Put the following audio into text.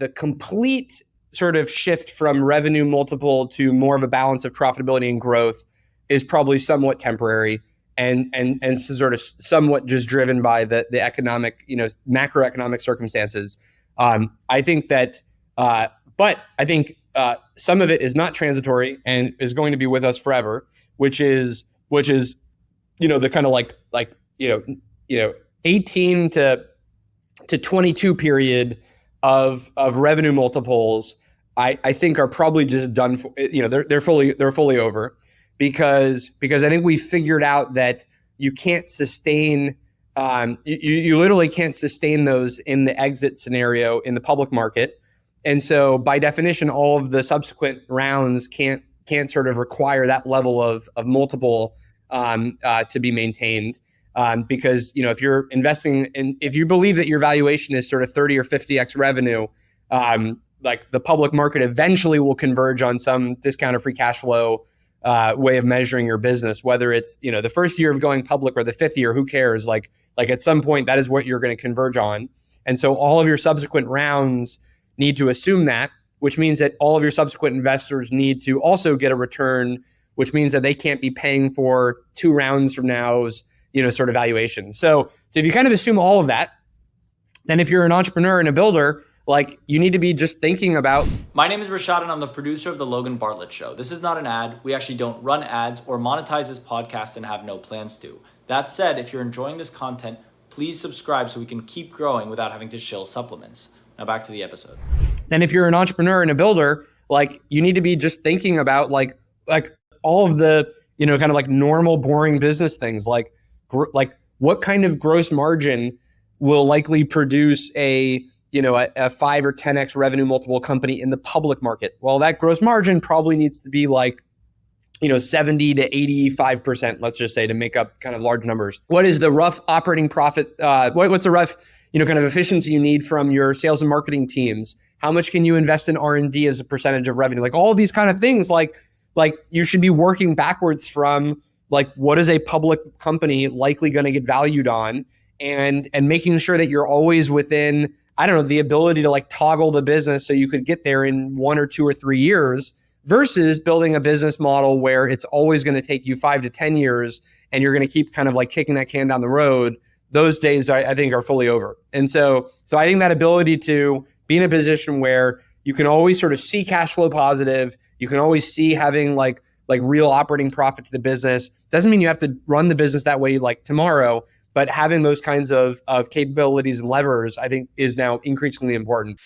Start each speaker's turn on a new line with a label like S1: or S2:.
S1: the complete sort of shift from revenue multiple to more of a balance of profitability and growth is probably somewhat temporary and sort of somewhat just driven by the economic, macroeconomic circumstances. I think that, but I think some of it is not transitory and is going to be with us forever, which is the kind of 18 to 22 period of revenue multiples. I think are probably just done for, they're fully over because I think we figured out that you can't sustain you literally can't sustain those in the exit scenario in the public market. And so by definition, all of the subsequent rounds can't sort of require that level of multiple to be maintained. Because, if you're investing in, if you believe that your valuation is sort of 30 or 50x revenue, like the public market eventually will converge on some discounted free cash flow way of measuring your business, whether it's, the first year of going public or the fifth year, who cares? Like at some point, that is what you're going to converge on. And so all of your subsequent rounds need to assume that, which means that all of your subsequent investors need to also get a return, which means that they can't be paying for 2 rounds from now's, sort of valuation. So if you kind of assume all of that, then if you're an entrepreneur and a builder, like you need to be just thinking about.
S2: My name is Rashad and I'm the producer of The Logan Bartlett Show. This is not an ad. We actually don't run ads or monetize this podcast and have no plans to. That said, if you're enjoying this content, please subscribe so we can keep growing without having to shill supplements. Now back to the episode.
S1: Then if you're an entrepreneur and a builder, like you need to be just thinking about like all of the, kind of like normal, boring business things, like what kind of gross margin will likely produce a 5 or 10x revenue multiple company in the public market. Well, that gross margin probably needs to be like, 70 to 85%, let's just say, to make up kind of large numbers. What is the rough operating profit? What's the rough, kind of efficiency you need from your sales and marketing teams? How much can you invest in R&D as a percentage of revenue? Like all of these kind of things, like you should be working backwards from like, what is a public company likely going to get valued on, and making sure that you're always within, the ability to like toggle the business so you could get there in 1 or 2 or 3 years, versus building a business model where it's always going to take you 5 to 10 years and you're going to keep kind of like kicking that can down the road. Those days I think are fully over. And so I think that ability to be in a position where you can always sort of see cash flow positive, you can always see having like real operating profit to the business. Doesn't mean you have to run the business that way like tomorrow, but having those kinds of capabilities and levers, I think, is now increasingly important.